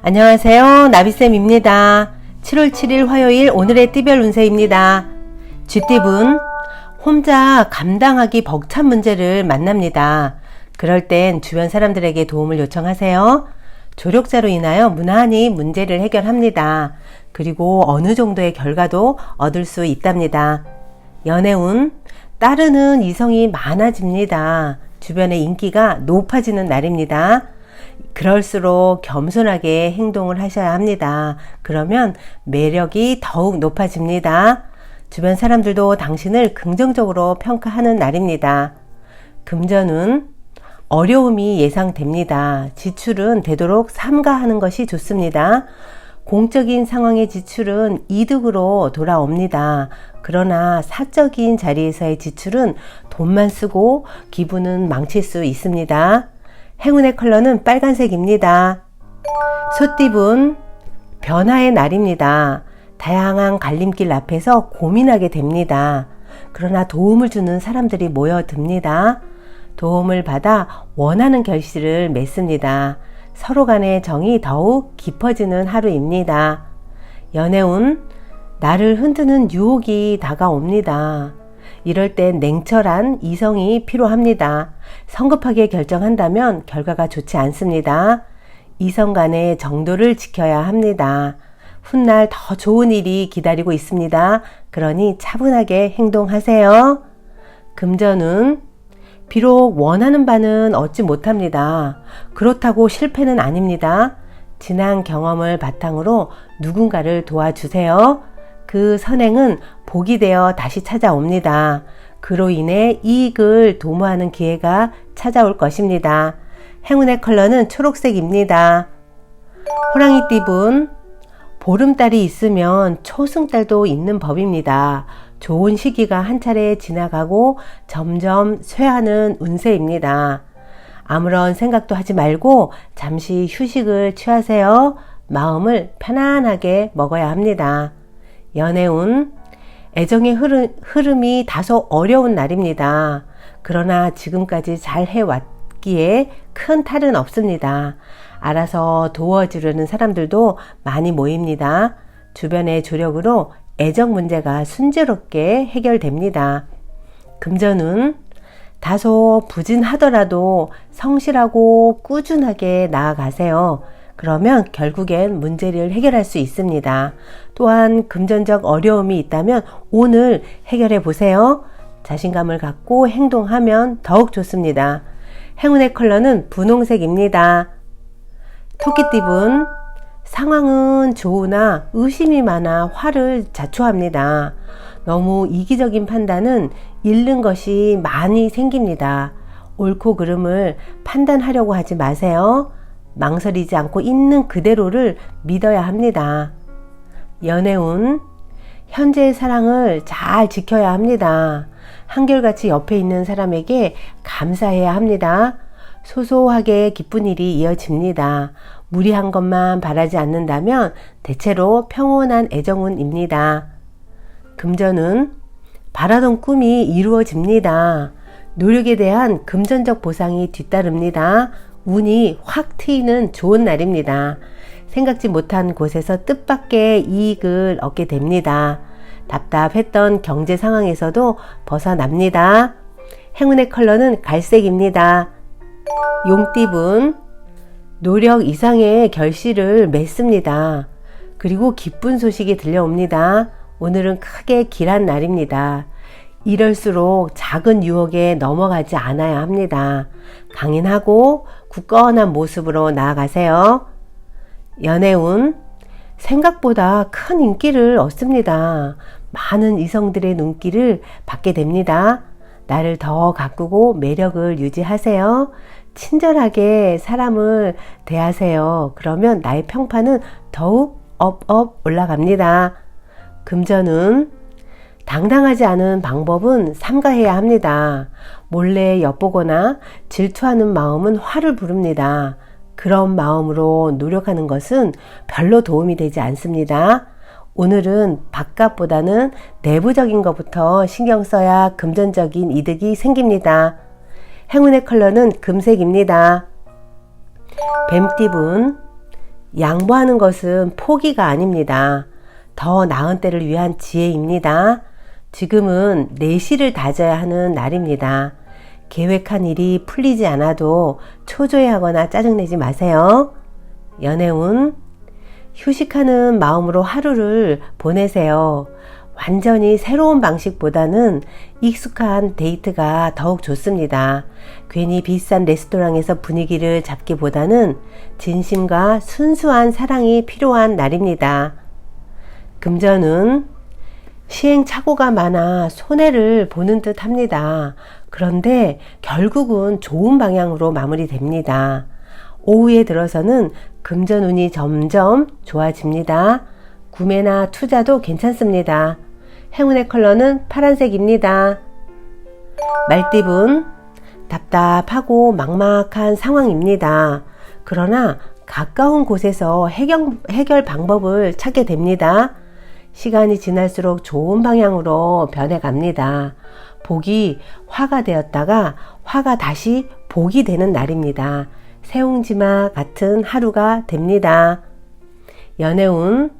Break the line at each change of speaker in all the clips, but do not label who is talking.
안녕하세요. 나비쌤입니다. 7월 7일 화요일 오늘의 띠별 운세입니다. 쥐띠분, 혼자 감당하기 벅찬 문제를 만납니다. 그럴 땐 주변 사람들에게 도움을 요청하세요. 조력자로 인하여 무난히 문제를 해결합니다. 그리고 어느 정도의 결과도 얻을 수 있답니다. 연애운, 따르는 이성이 많아집니다. 주변의 인기가 높아지는 날입니다. 그럴수록 겸손하게 행동을 하셔야 합니다. 그러면 매력이 더욱 높아집니다. 주변 사람들도 당신을 긍정적으로 평가하는 날입니다. 금전운, 어려움이 예상됩니다. 지출은 되도록 삼가하는 것이 좋습니다. 공적인 상황의 지출은 이득으로 돌아옵니다. 그러나 사적인 자리에서의 지출은 돈만 쓰고 기분은 망칠 수 있습니다. 행운의 컬러는 빨간색입니다. 소띠분, 변화의 날입니다. 다양한 갈림길 앞에서 고민하게 됩니다. 그러나 도움을 주는 사람들이 모여듭니다. 도움을 받아 원하는 결실을 맺습니다. 서로 간의 정이 더욱 깊어지는 하루입니다. 연애운, 나를 흔드는 유혹이 다가옵니다. 이럴 땐 냉철한 이성이 필요합니다. 성급하게 결정한다면 결과가 좋지 않습니다. 이성 간의 정도를 지켜야 합니다. 훗날 더 좋은 일이 기다리고 있습니다. 그러니 차분하게 행동하세요. 금전운, 비록 원하는 바는 얻지 못합니다. 그렇다고 실패는 아닙니다. 지난 경험을 바탕으로 누군가를 도와주세요. 그 선행은 복이 되어 다시 찾아옵니다. 그로 인해 이익을 도모하는 기회가 찾아올 것입니다. 행운의 컬러는 초록색입니다. 호랑이띠분, 보름달이 있으면 초승달도 있는 법입니다. 좋은 시기가 한 차례 지나가고 점점 쇠하는 운세입니다. 아무런 생각도 하지 말고 잠시 휴식을 취하세요. 마음을 편안하게 먹어야 합니다. 연애운, 애정의 흐름이 다소 어려운 날입니다. 그러나 지금까지 잘 해왔기에 큰 탈은 없습니다. 알아서 도와주려는 사람들도 많이 모입니다. 주변의 조력으로 애정 문제가 순조롭게 해결됩니다. 금전운, 다소 부진하더라도 성실하고 꾸준하게 나아가세요. 그러면 결국엔 문제를 해결할 수 있습니다. 또한 금전적 어려움이 있다면 오늘 해결해 보세요. 자신감을 갖고 행동하면 더욱 좋습니다. 행운의 컬러는 분홍색입니다. 토끼띠분, 상황은 좋으나 의심이 많아 화를 자초합니다. 너무 이기적인 판단은 잃는 것이 많이 생깁니다. 옳고 그름을 판단하려고 하지 마세요. 망설이지 않고 있는 그대로를 믿어야 합니다. 연애운, 현재의 사랑을 잘 지켜야 합니다. 한결같이 옆에 있는 사람에게 감사해야 합니다. 소소하게 기쁜 일이 이어집니다. 무리한 것만 바라지 않는다면 대체로 평온한 애정운입니다. 금전운, 바라던 꿈이 이루어집니다. 노력에 대한 금전적 보상이 뒤따릅니다. 운이 확 트이는 좋은 날입니다. 생각지 못한 곳에서 뜻밖의 이익을 얻게 됩니다. 답답했던 경제 상황에서도 벗어납니다. 행운의 컬러는 갈색입니다. 용띠분, 노력 이상의 결실을 맺습니다. 그리고 기쁜 소식이 들려옵니다. 오늘은 크게 길한 날입니다. 이럴수록 작은 유혹에 넘어가지 않아야 합니다. 강인하고 굳건한 모습으로 나아가세요. 연애운, 생각보다 큰 인기를 얻습니다. 많은 이성들의 눈길을 받게 됩니다. 나를 더 가꾸고 매력을 유지하세요. 친절하게 사람을 대하세요. 그러면 나의 평판은 더욱 업업 올라갑니다. 금전운, 당당하지 않은 방법은 삼가해야 합니다. 몰래 엿보거나 질투하는 마음은 화를 부릅니다. 그런 마음으로 노력하는 것은 별로 도움이 되지 않습니다. 오늘은 바깥보다는 내부적인 것부터 신경 써야 금전적인 이득이 생깁니다. 행운의 컬러는 금색입니다. 뱀띠분, 양보하는 것은 포기가 아닙니다. 더 나은 때를 위한 지혜입니다. 지금은 내실을 다져야 하는 날입니다. 계획한 일이 풀리지 않아도 초조해하거나 짜증내지 마세요. 연애운, 휴식하는 마음으로 하루를 보내세요. 완전히 새로운 방식보다는 익숙한 데이트가 더욱 좋습니다. 괜히 비싼 레스토랑에서 분위기를 잡기보다는 진심과 순수한 사랑이 필요한 날입니다. 금전은 시행착오가 많아 손해를 보는 듯 합니다. 그런데 결국은 좋은 방향으로 마무리됩니다. 오후에 들어서는 금전운이 점점 좋아집니다. 구매나 투자도 괜찮습니다. 행운의 컬러는 파란색입니다. 말띠분, 답답하고 막막한 상황입니다. 그러나 가까운 곳에서 해결 방법을 찾게 됩니다. 시간이 지날수록 좋은 방향으로 변해갑니다. 복이 화가 되었다가 화가 다시 복이 되는 날입니다. 새옹지마 같은 하루가 됩니다. 연애운,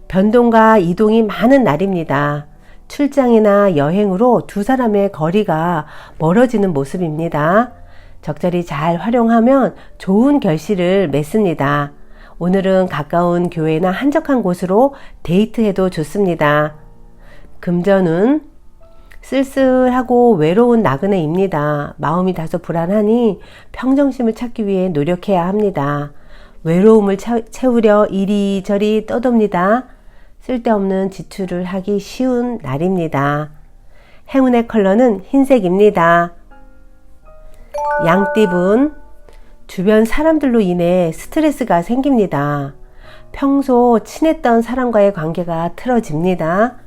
변동과 이동이 많은 날입니다. 출장이나 여행으로 두 사람의 거리가 멀어지는 모습입니다. 적절히 잘 활용하면 좋은 결실을 맺습니다. 오늘은 가까운 교회나 한적한 곳으로 데이트해도 좋습니다. 금전은 쓸쓸하고 외로운 나그네입니다. 마음이 다소 불안하니 평정심을 찾기 위해 노력해야 합니다. 외로움을 채우려 이리저리 떠돕니다. 쓸데없는 지출을 하기 쉬운 날입니다. 행운의 컬러는 흰색입니다. 양띠분, 주변 사람들로 인해 스트레스가 생깁니다. 평소 친했던 사람과의 관계가 틀어집니다.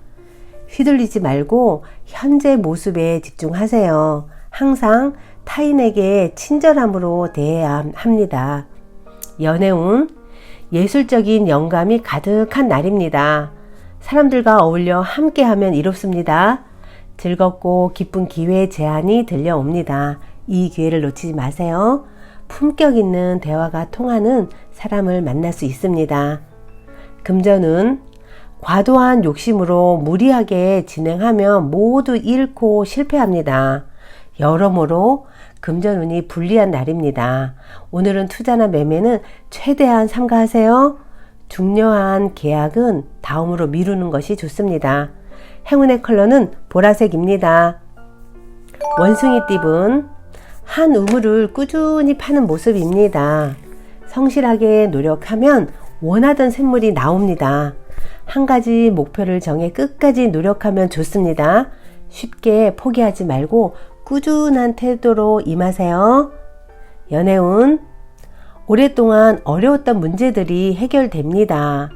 휘둘리지 말고 현재 모습에 집중하세요. 항상 타인에게 친절함으로 대해야 합니다. 연애운, 예술적인 영감이 가득한 날입니다. 사람들과 어울려 함께하면 이롭습니다. 즐겁고 기쁜 기회 제안이 들려옵니다. 이 기회를 놓치지 마세요. 품격 있는 대화가 통하는 사람을 만날 수 있습니다. 금전은 과도한 욕심으로 무리하게 진행하면 모두 잃고 실패합니다. 여러모로 금전운이 불리한 날입니다. 오늘은 투자나 매매는 최대한 삼가하세요. 중요한 계약은 다음으로 미루는 것이 좋습니다. 행운의 컬러는 보라색입니다. 원숭이띠분, 한 우물을 꾸준히 파는 모습입니다. 성실하게 노력하면 원하던 샘물이 나옵니다. 한 가지 목표를 정해 끝까지 노력하면 좋습니다. 쉽게 포기하지 말고 꾸준한 태도로 임하세요. 연애운, 오랫동안 어려웠던 문제들이 해결됩니다.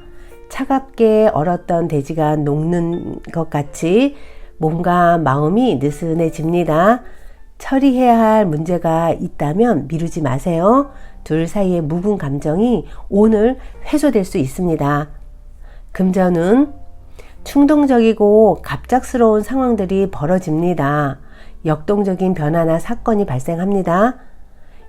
차갑게 얼었던 돼지가 녹는 것 같이 몸과 마음이 느슨해집니다. 처리해야 할 문제가 있다면 미루지 마세요. 둘 사이의 묵은 감정이 오늘 해소될 수 있습니다. 금전은 충동적이고 갑작스러운 상황들이 벌어집니다. 역동적인 변화나 사건이 발생합니다.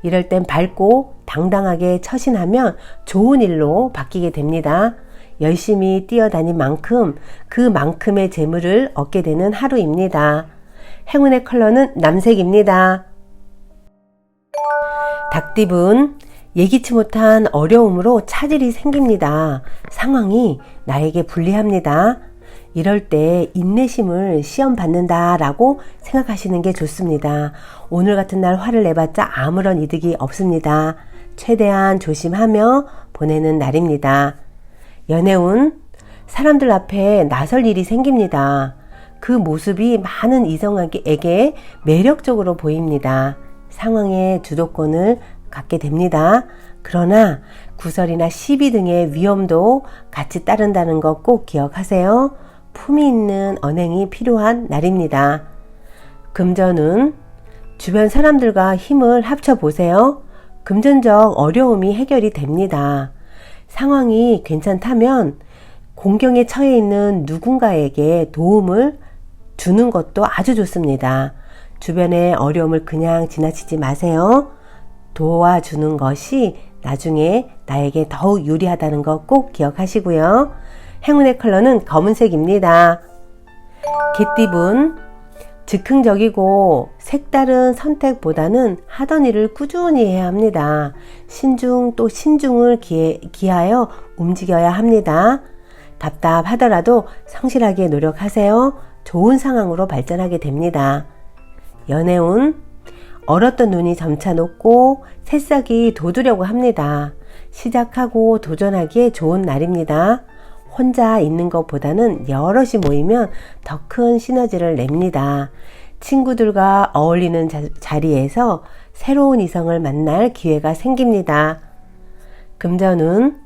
이럴 땐 밝고 당당하게 처신하면 좋은 일로 바뀌게 됩니다. 열심히 뛰어다닌 만큼 그만큼의 재물을 얻게 되는 하루입니다. 행운의 컬러는 남색입니다. 닭띠분, 예기치 못한 어려움으로 차질이 생깁니다. 상황이 나에게 불리합니다. 이럴 때 인내심을 시험받는다 라고 생각하시는 게 좋습니다. 오늘 같은 날 화를 내봤자 아무런 이득이 없습니다. 최대한 조심하며 보내는 날입니다. 연애운, 사람들 앞에 나설 일이 생깁니다. 그 모습이 많은 이성에게 매력적으로 보입니다. 상황의 주도권을 갖게 됩니다. 그러나 구설이나 시비 등의 위험도 같이 따른다는 것 꼭 기억하세요. 품위 있는 언행이 필요한 날입니다. 금전은 주변 사람들과 힘을 합쳐보세요. 금전적 어려움이 해결이 됩니다. 상황이 괜찮다면 공경에 처해 있는 누군가에게 도움을 주는 것도 아주 좋습니다. 주변의 어려움을 그냥 지나치지 마세요. 도와주는 것이 나중에 나에게 더욱 유리하다는 거 꼭 기억하시고요. 행운의 컬러는 검은색입니다. 개띠분, 즉흥적이고 색다른 선택보다는 하던 일을 꾸준히 해야 합니다. 신중 또 신중을 기하여 움직여야 합니다. 답답하더라도 성실하게 노력하세요. 좋은 상황으로 발전하게 됩니다. 연애운, 얼었던 눈이 점차 녹고 새싹이 돋으려고 합니다. 시작하고 도전하기에 좋은 날입니다. 혼자 있는 것보다는 여럿이 모이면 더 큰 시너지를 냅니다. 친구들과 어울리는 자리에서 새로운 이성을 만날 기회가 생깁니다. 금전운,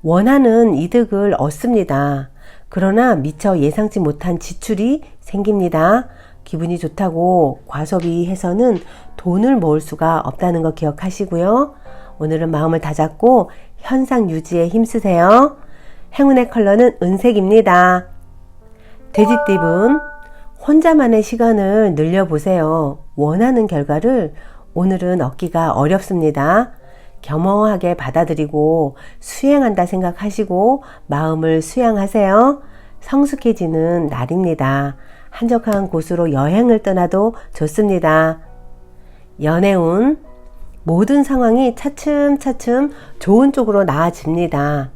원하는 이득을 얻습니다. 그러나 미처 예상치 못한 지출이 생깁니다. 기분이 좋다고 과소비해서는 돈을 모을 수가 없다는 거 기억하시고요. 오늘은 마음을 다잡고 현상 유지에 힘쓰세요. 행운의 컬러는 은색입니다. 돼지띠분, 혼자만의 시간을 늘려보세요. 원하는 결과를 오늘은 얻기가 어렵습니다. 겸허하게 받아들이고 수행한다 생각하시고 마음을 수양하세요. 성숙해지는 날입니다. 한적한 곳으로 여행을 떠나도 좋습니다. 연애운, 모든 상황이 차츰차츰 좋은 쪽으로 나아집니다.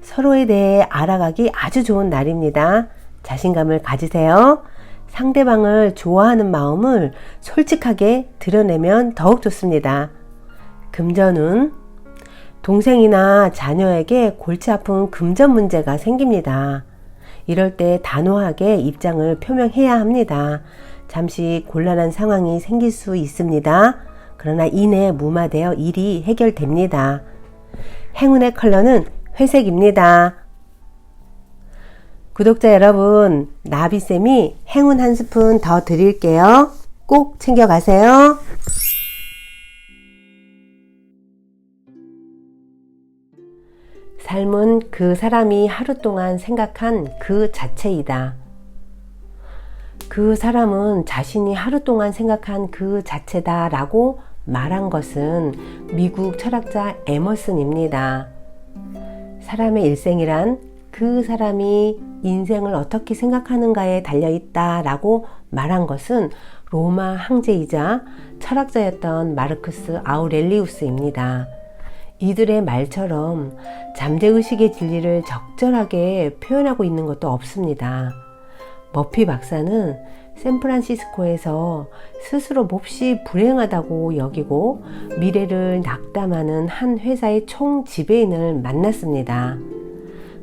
서로에 대해 알아가기 아주 좋은 날입니다. 자신감을 가지세요. 상대방을 좋아하는 마음을 솔직하게 드러내면 더욱 좋습니다. 금전운, 동생이나 자녀에게 골치 아픈 금전 문제가 생깁니다. 이럴 때 단호하게 입장을 표명해야 합니다. 잠시 곤란한 상황이 생길 수 있습니다. 그러나 이내 무마되어 일이 해결됩니다. 행운의 컬러는 회색입니다. 구독자 여러분, 나비쌤이 행운 한 스푼 더 드릴게요. 꼭 챙겨가세요. 삶은 그 사람이 하루 동안 생각한 그 자체이다. 그 사람은 자신이 하루 동안 생각한 그 자체다 라고 말한 것은 미국 철학자 에머슨입니다. 사람의 일생이란 그 사람이 인생을 어떻게 생각하는가에 달려있다 라고 말한 것은 로마 황제이자 철학자였던 마르쿠스 아우렐리우스입니다. 이들의 말처럼 잠재의식의 진리를 적절하게 표현하고 있는 것도 없습니다. 머피 박사는 샌프란시스코에서 스스로 몹시 불행하다고 여기고 미래를 낙담하는 한 회사의 총지배인을 만났습니다.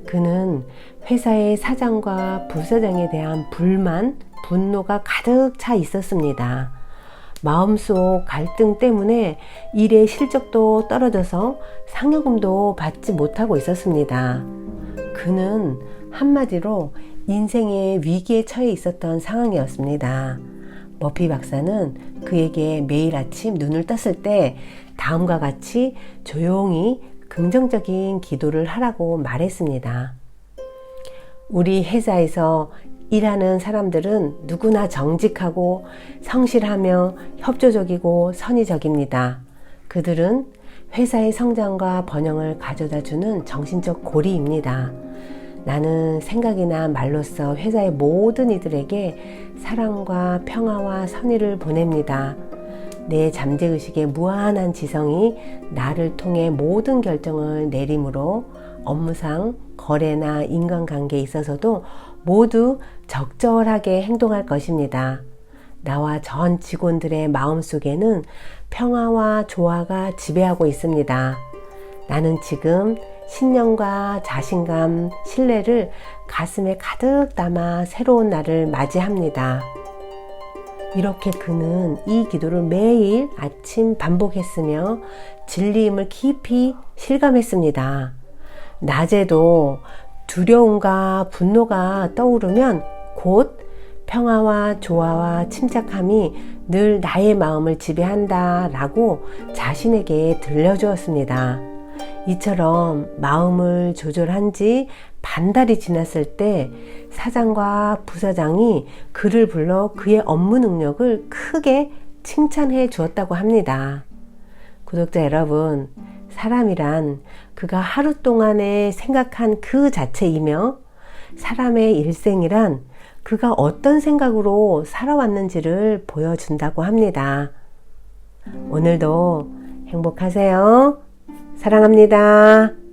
그는 회사의 사장과 부사장에 대한 불만, 분노가 가득 차 있었습니다. 마음속 갈등 때문에 일의 실적도 떨어져서 상여금도 받지 못하고 있었습니다. 그는 한마디로 인생의 위기에 처해 있었던 상황이었습니다. 머피 박사는 그에게 매일 아침 눈을 떴을 때 다음과 같이 조용히 긍정적인 기도를 하라고 말했습니다. 우리 회사에서 일하는 사람들은 누구나 정직하고 성실하며 협조적이고 선의적입니다. 그들은 회사의 성장과 번영을 가져다주는 정신적 고리입니다. 나는 생각이나 말로써 회사의 모든 이들에게 사랑과 평화와 선의를 보냅니다. 내 잠재의식의 무한한 지성이 나를 통해 모든 결정을 내림으로 업무상, 거래나 인간관계에 있어서도 모두 적절하게 행동할 것입니다. 나와 전 직원들의 마음속에는 평화와 조화가 지배하고 있습니다. 나는 지금 신념과 자신감, 신뢰를 가슴에 가득 담아 새로운 날을 맞이합니다. 이렇게 그는 이 기도를 매일 아침 반복했으며 진리임을 깊이 실감했습니다. 낮에도 두려움과 분노가 떠오르면 곧 평화와 조화와 침착함이 늘 나의 마음을 지배한다 라고 자신에게 들려주었습니다. 이처럼 마음을 조절한 지 반달이 지났을 때 사장과 부사장이 그를 불러 그의 업무 능력을 크게 칭찬해 주었다고 합니다. 구독자 여러분, 사람이란 그가 하루 동안에 생각한 그 자체이며 사람의 일생이란 그가 어떤 생각으로 살아왔는지를 보여준다고 합니다. 오늘도 행복하세요. 사랑합니다.